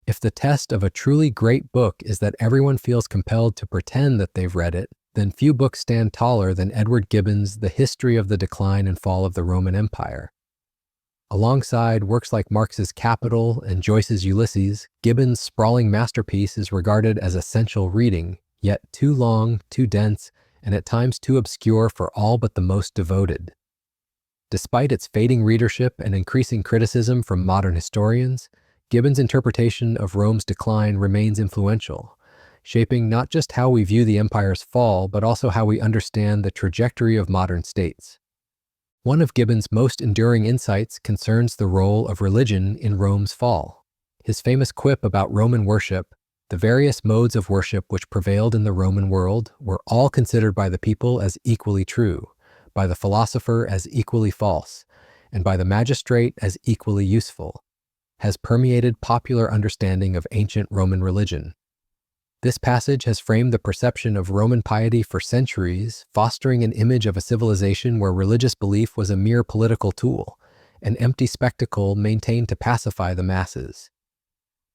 If the test of a truly great book is that everyone feels compelled to pretend that they've read it, then few books stand taller than Edward Gibbon's The History of the Decline and Fall of the Roman Empire. Alongside works like Marx's Capital and Joyce's Ulysses, Gibbon's sprawling masterpiece is regarded as essential reading, yet too long, too dense, and at times too obscure for all but the most devoted. Despite its fading readership and increasing criticism from modern historians, Gibbon's interpretation of Rome's decline remains influential, shaping not just how we view the empire's fall, but also how we understand the trajectory of modern states. One of Gibbon's most enduring insights concerns the role of religion in Rome's fall. His famous quip about Roman worship, "The various modes of worship which prevailed in the Roman world were all considered by the people as equally true, by the philosopher as equally false, and by the magistrate as equally useful," has permeated popular understanding of ancient Roman religion. This passage has framed the perception of Roman piety for centuries, fostering an image of a civilization where religious belief was a mere political tool, an empty spectacle maintained to pacify the masses.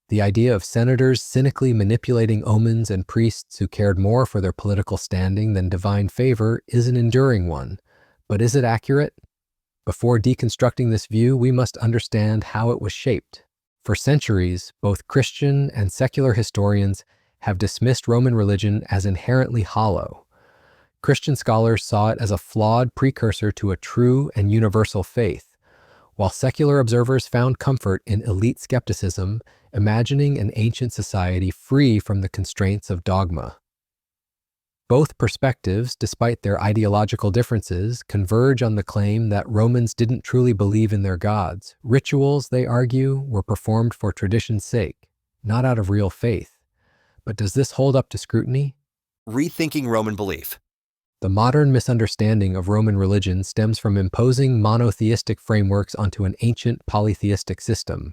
The idea of senators cynically manipulating omens and priests who cared more for their political standing than divine favor is an enduring one. But is it accurate? Before deconstructing this view, we must understand how it was shaped. For centuries, both Christian and secular historians have dismissed Roman religion as inherently hollow. Christian scholars saw it as a flawed precursor to a true and universal faith, while secular observers found comfort in elite skepticism, imagining an ancient society free from the constraints of dogma. Both perspectives, despite their ideological differences, converge on the claim that Romans didn't truly believe in their gods. Rituals, they argue, were performed for tradition's sake, not out of real faith. But does this hold up to scrutiny? Rethinking Roman belief. The modern misunderstanding of Roman religion stems from imposing monotheistic frameworks onto an ancient polytheistic system.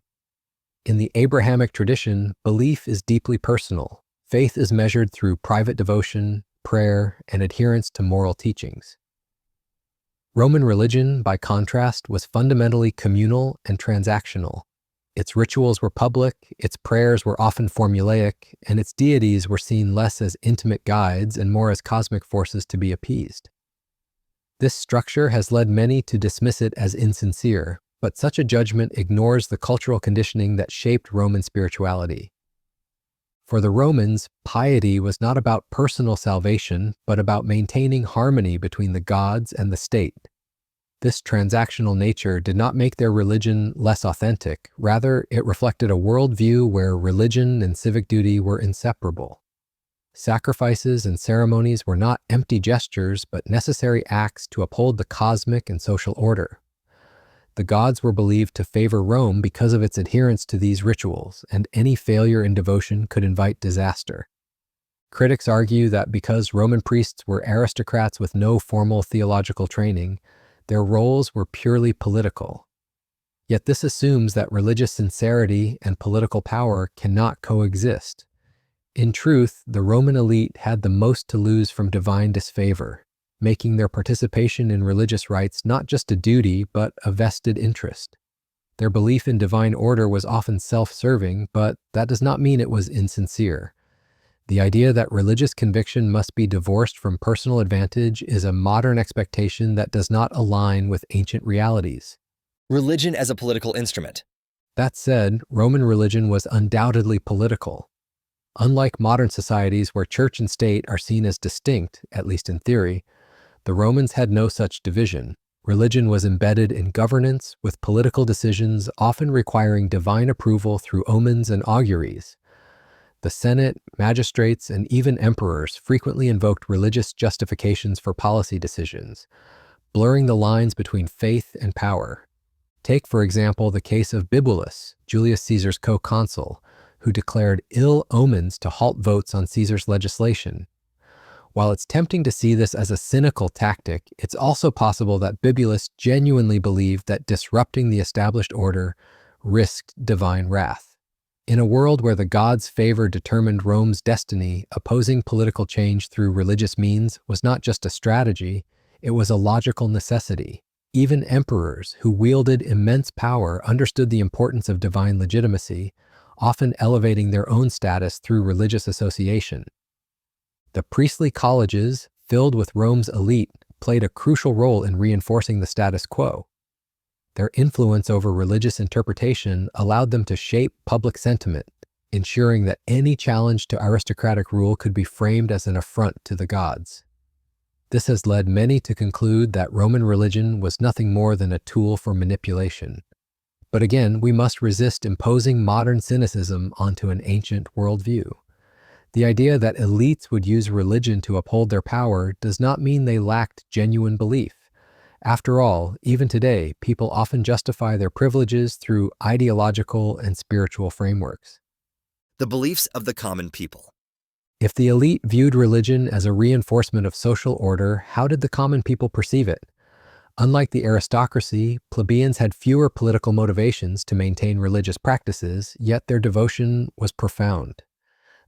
In the Abrahamic tradition, belief is deeply personal. Faith is measured through private devotion, prayer, and adherence to moral teachings. Roman religion, by contrast, was fundamentally communal and transactional. Its rituals were public, its prayers were often formulaic, and its deities were seen less as intimate guides and more as cosmic forces to be appeased. This structure has led many to dismiss it as insincere, but such a judgment ignores the cultural conditioning that shaped Roman spirituality. For the Romans, piety was not about personal salvation, but about maintaining harmony between the gods and the state. This transactional nature did not make their religion less authentic. Rather, it reflected a worldview where religion and civic duty were inseparable. Sacrifices and ceremonies were not empty gestures, but necessary acts to uphold the cosmic and social order. The gods were believed to favor Rome because of its adherence to these rituals, and any failure in devotion could invite disaster. Critics argue that because Roman priests were aristocrats with no formal theological training, their roles were purely political. Yet this assumes that religious sincerity and political power cannot coexist. In truth, the Roman elite had the most to lose from divine disfavor, making their participation in religious rites not just a duty, but a vested interest. Their belief in divine order was often self-serving, but that does not mean it was insincere. The idea that religious conviction must be divorced from personal advantage is a modern expectation that does not align with ancient realities. Religion as a political instrument. That said, Roman religion was undoubtedly political. Unlike modern societies where church and state are seen as distinct, at least in theory, the Romans had no such division. Religion was embedded in governance, with political decisions often requiring divine approval through omens and auguries. The Senate, magistrates, and even emperors frequently invoked religious justifications for policy decisions, blurring the lines between faith and power. Take, for example, the case of Bibulus, Julius Caesar's co-consul, who declared ill omens to halt votes on Caesar's legislation. While it's tempting to see this as a cynical tactic, it's also possible that Bibulus genuinely believed that disrupting the established order risked divine wrath. In a world where the gods' favor determined Rome's destiny, opposing political change through religious means was not just a strategy, it was a logical necessity. Even emperors, who wielded immense power, understood the importance of divine legitimacy, often elevating their own status through religious association. The priestly colleges, filled with Rome's elite, played a crucial role in reinforcing the status quo. Their influence over religious interpretation allowed them to shape public sentiment, ensuring that any challenge to aristocratic rule could be framed as an affront to the gods. This has led many to conclude that Roman religion was nothing more than a tool for manipulation. But again, we must resist imposing modern cynicism onto an ancient worldview. The idea that elites would use religion to uphold their power does not mean they lacked genuine belief. After all, even today, people often justify their privileges through ideological and spiritual frameworks. The beliefs of the common people. If the elite viewed religion as a reinforcement of social order, how did the common people perceive it? Unlike the aristocracy, plebeians had fewer political motivations to maintain religious practices, yet their devotion was profound.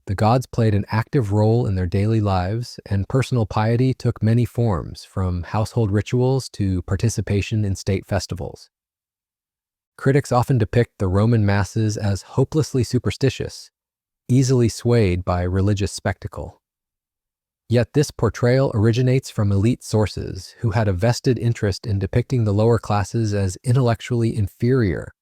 The gods played an active role in their daily lives, and personal piety took many forms, from household rituals to participation in state festivals. Critics often depict the Roman masses as hopelessly superstitious, easily swayed by religious spectacle. Yet this portrayal originates from elite sources who had a vested interest in depicting the lower classes as intellectually inferior.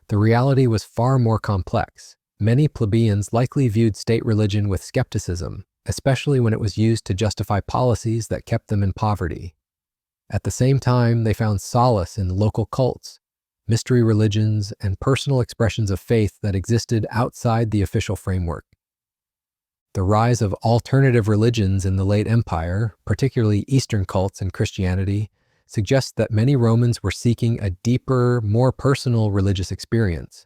The reality was far more complex. Many plebeians likely viewed state religion with skepticism, especially when it was used to justify policies that kept them in poverty. At the same time, they found solace in local cults, mystery religions, and personal expressions of faith that existed outside the official framework. The rise of alternative religions in the late Empire, particularly Eastern cults and Christianity, suggests that many Romans were seeking a deeper, more personal religious experience.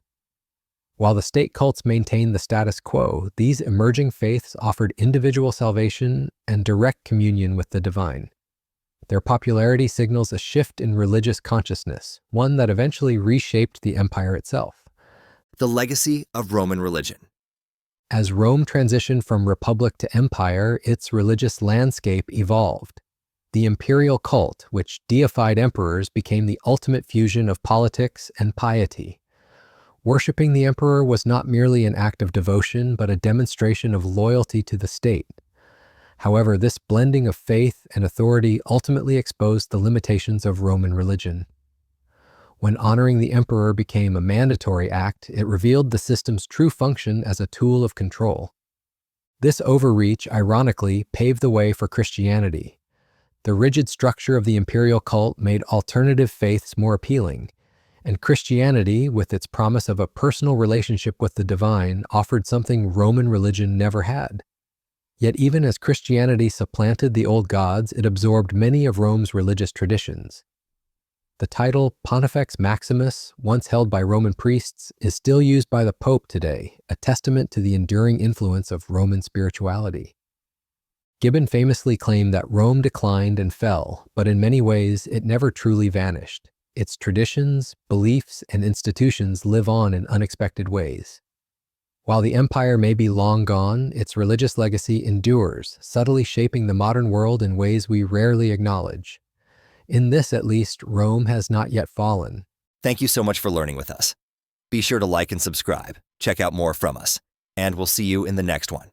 While the state cults maintained the status quo, these emerging faiths offered individual salvation and direct communion with the divine. Their popularity signals a shift in religious consciousness, one that eventually reshaped the empire itself. The legacy of Roman religion. As Rome transitioned from republic to empire, its religious landscape evolved. The imperial cult, which deified emperors, became the ultimate fusion of politics and piety. Worshipping the emperor was not merely an act of devotion, but a demonstration of loyalty to the state. However, this blending of faith and authority ultimately exposed the limitations of Roman religion. When honoring the emperor became a mandatory act, it revealed the system's true function as a tool of control. This overreach, ironically, paved the way for Christianity. The rigid structure of the imperial cult made alternative faiths more appealing, and Christianity, with its promise of a personal relationship with the divine, offered something Roman religion never had. Yet even as Christianity supplanted the old gods, it absorbed many of Rome's religious traditions. The title Pontifex Maximus, once held by Roman priests, is still used by the Pope today, a testament to the enduring influence of Roman spirituality. Gibbon famously claimed that Rome declined and fell, but in many ways it never truly vanished. Its traditions, beliefs, and institutions live on in unexpected ways. While the empire may be long gone, its religious legacy endures, subtly shaping the modern world in ways we rarely acknowledge. In this, at least, Rome has not yet fallen. Thank you so much for learning with us. Be sure to like and subscribe, check out more from us, and we'll see you in the next one.